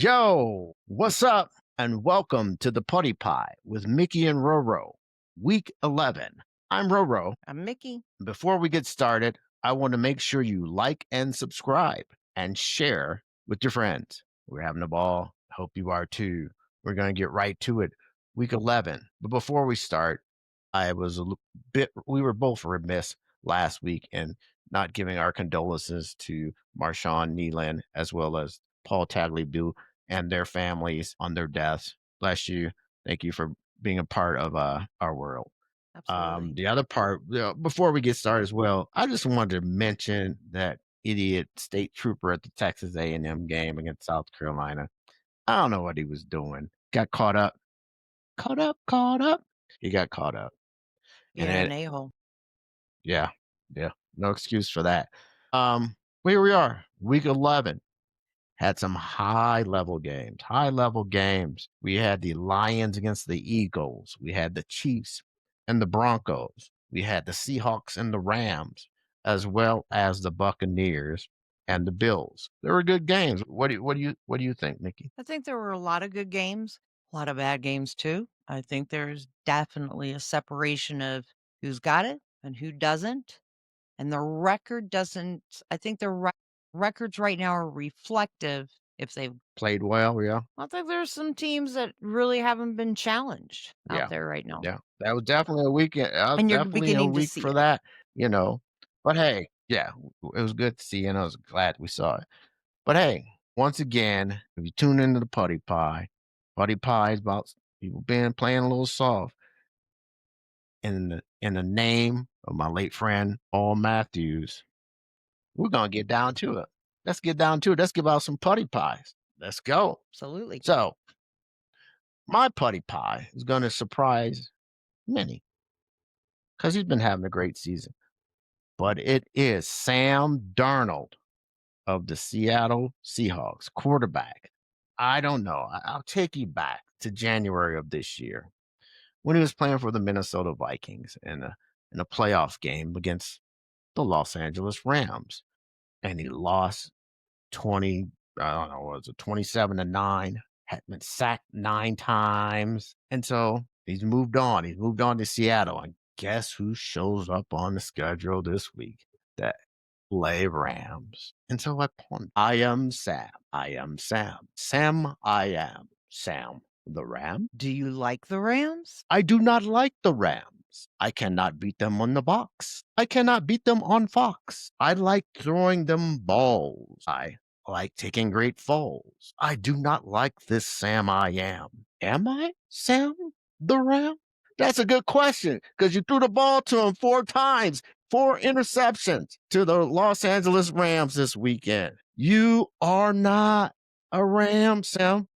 Yo, what's up? And welcome to the Puddy Pie with Mickey and RoRo, week 11. I'm RoRo. I'm Mickey. Before we get started, I want to make sure you like and subscribe and share with your friends. We're having a ball. Hope you are too. We're going to get right to it. Week 11. But before we start, I was we were both remiss last week in not giving our condolences to Marshawn Nealon as well as Paul Tagliabue and their families on their deaths. Bless you. Thank you for being a part of our world. Absolutely. The other part, before we get started as well, I just wanted to mention that idiot state trooper at the Texas A&M game against South Carolina. I don't know what he was doing. Got caught up. He got caught up, and Being it, an a-hole. yeah, yeah, no excuse for that. Here we are, week 11. Had some high level games. High level games. We had the Lions against the Eagles. We had the Chiefs and the Broncos. We had the Seahawks and the Rams, as well as the Buccaneers and the Bills. They were good games. What do you think, Mickey? I think there were a lot of good games, a lot of bad games too. I think there's definitely a separation of who's got it and who doesn't. And the record doesn't, I think the records right now are reflective if they've, Played well, yeah. I think there's some teams that really haven't been challenged out Yeah. there right now. Yeah. That was definitely a weekend. That was And you're definitely a beginning to week see for it. that, you know. But hey, yeah, it was good to see, and I was glad we saw it. But hey, once again, if you tune into the Puddy Pie is about people being playing a little soft. In the name of my late friend Paul Matthews, we're gonna get down to it. Let's get down to it. Let's give out some putty pies. Let's go. Absolutely. So my putty pie is gonna surprise many because he's been having a great season. But it is Sam Darnold of the Seattle Seahawks, quarterback. I don't know. I'll take you back to January of this year when he was playing for the Minnesota Vikings in a playoff game against the Los Angeles Rams, and he lost 20. I don't know, was it 27-9? Had been sacked 9 times, and so he's moved on. He's moved on to Seattle, and guess who shows up on the schedule this week? The LA Rams. And so I am Sam. I am Sam. Sam, I am Sam. The Ram? Do you like the Rams? I do not like the Rams. I cannot beat them on the box. I cannot beat them on Fox. I like throwing them balls. I like taking great falls. I do not like this Sam I am. Am I Sam the Ram? That's a good question because you threw the ball to him 4 times, 4 interceptions to the Los Angeles Rams this weekend. You are not a Ram, Sam.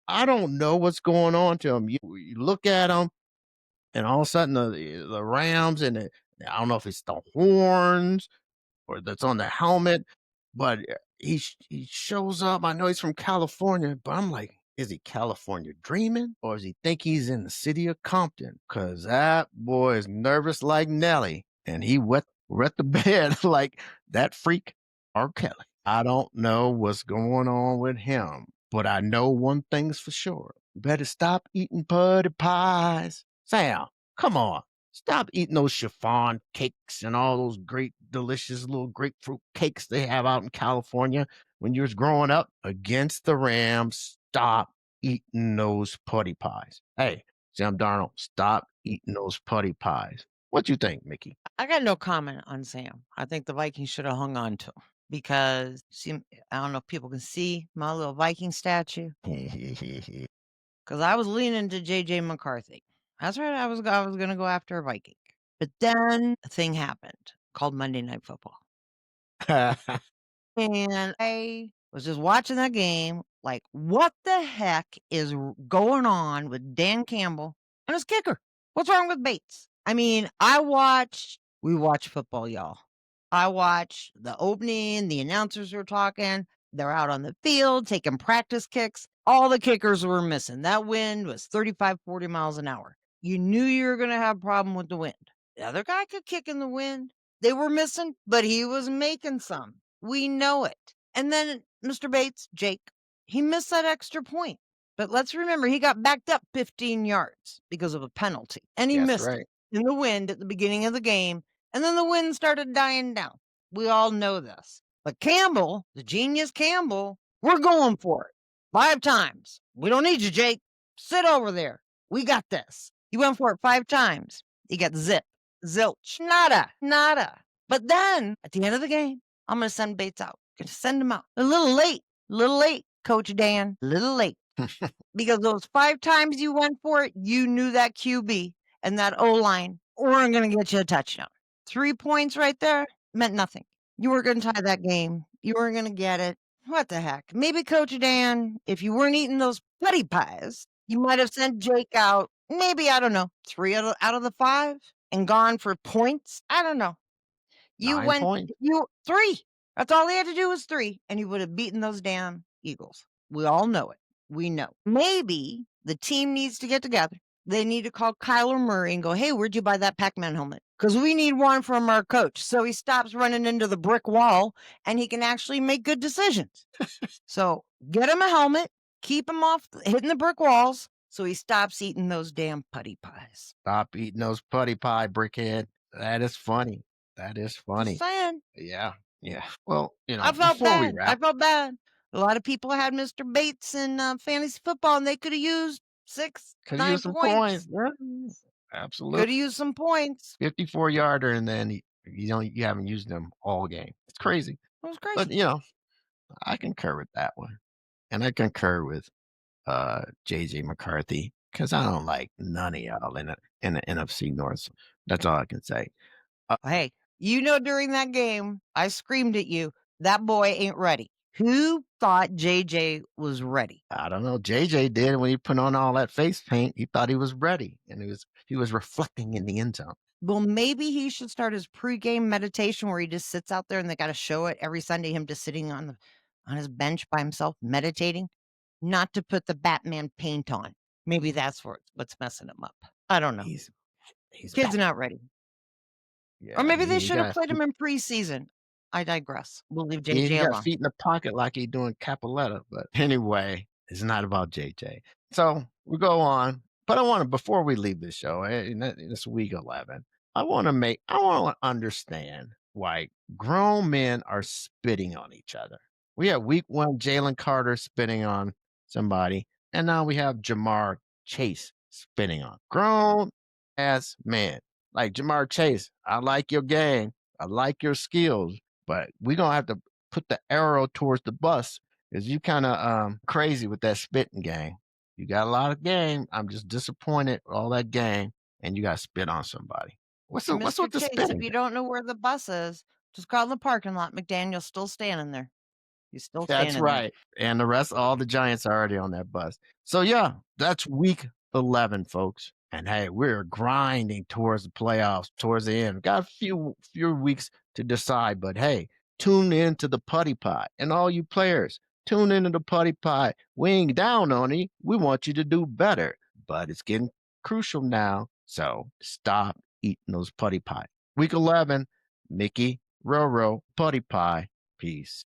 I don't know what's going on to him. You look at him, and all of a sudden the Rams I don't know if it's the horns or that's on the helmet, but he shows up. I know he's from California, but I'm like, is he California dreaming or does he think he's in the city of Compton? Because that boy is nervous like Nelly, and he wet the bed like that freak R. Kelly. I don't know what's going on with him, but I know one thing's for sure. You better stop eating puddy pies. Sam, come on. Stop eating those chiffon cakes and all those great, delicious little grapefruit cakes they have out in California when you was growing up against the Rams. Stop eating those putty pies. Hey, Sam Darnold, stop eating those putty pies. What you think, Mickey? I got no comment on Sam. I think the Vikings should have hung on to him because I don't know if people can see my little Viking statue because I was leaning to JJ McCarthy. That's right. I was going to go after a Viking. But then a thing happened called Monday Night Football. And I was just watching that game like, what the heck is going on with Dan Campbell and his kicker? What's wrong with Bates? I mean, we watch football, y'all. I watched the opening, the announcers were talking, they're out on the field taking practice kicks. All the kickers were missing. That wind was 35, 40 miles an hour. You knew you were going to have a problem with the wind. The other guy could kick in the wind. They were missing, but he was making some. We know it. And then Mr. Bates, Jake, He missed that extra point. But let's remember, he got backed up 15 yards because of a penalty, and he That's missed it right. in the wind at the beginning of the game, and then the wind started dying down. We all know this. But Campbell, the genius Campbell, we're going for it 5 times. We don't need you, Jake. Sit over there. We got this. He went for it 5 times. He got zip, zilch, nada, nada. But then at the end of the game, I'm going to send Bates out. Going to send him out. A little late, Coach Dan. A little late. Because those 5 times you went for it, you knew that QB and that O-line weren't gonna get you a touchdown. 3 points right there meant nothing. You weren't gonna tie that game. You weren't gonna get it. What the heck? Maybe Coach Dan, if you weren't eating those Puddy Pies, you might have sent Jake out, maybe, I don't know, 3 out of the 5 and gone for points? I don't know. You 9 went points. you 3. That's all he had to do was 3, and he would have beaten those damn Eagles. We all know it. We know. Maybe the team needs to get together. They need to call Kyler Murray and go, "Hey, where'd you buy that Pac-Man helmet? Because we need one from our coach so he stops running into the brick wall and he can actually make good decisions." So get him a helmet, keep him off hitting the brick walls so he stops eating those damn putty pies. Stop eating those Puddy Pie, brickhead. That is funny. That is Just funny. saying. Yeah, yeah. Well, I felt before we bad. I wrap, felt bad. A lot of people had Mr. Bates in fantasy football, and they could have used 6, could use 9 some points. points. Yeah, absolutely. Could have used some points. 54-yarder, and then you haven't used them all game. It's crazy. It was But crazy. I concur with that one. And I concur with JJ McCarthy because I don't like none of y'all in the NFC North. That's all I can say. Hey, you know, during that game, I screamed at you, that boy ain't ready. Who thought JJ was ready? I don't know. JJ did when he put on all that face paint. He thought he was ready, and he was reflecting in the end zone. Well, maybe he should start his pregame meditation where he just sits out there and they got to show it every Sunday, him just sitting on his bench by himself, meditating, not to put the Batman paint on. Maybe that's what's messing him up. I don't know. He's Kid's back. not ready. Or Yeah, maybe they he should have got played him in preseason. I digress. We'll leave he JJ got alone. feet in the pocket like he doing Capoletta. But anyway, it's not about JJ. So we go on. But I want to before we leave the show, this week 11, I want to understand why grown men are spitting on each other. We have week 1 Jalen Carter spitting on somebody, and now we have Jamar Chase spitting on grown ass man. Like Jamar Chase, I like your game. I like your skills, but we're gonna have to put the arrow towards the bus because you kind of crazy with that spitting game. You got a lot of game. I'm just disappointed with all that game, and you got to spit on somebody. What's Mr. with the Chase, if spitting? you don't know where the bus is, just call in the parking lot. McDaniel's still standing there. He's still That's standing there. right. And the rest, all the Giants are already on that bus. So yeah, that's week 11, folks. And hey, we're grinding towards the playoffs, towards the end. Got a few weeks to decide, but hey, tune in to the Putty Pie, and all you players, tune into the Putty Pie. We ain't down on you. We want you to do better, but it's getting crucial now. So stop eating those Putty Pie. Week 11, Mickey, RoRo, Putty Pie. Peace.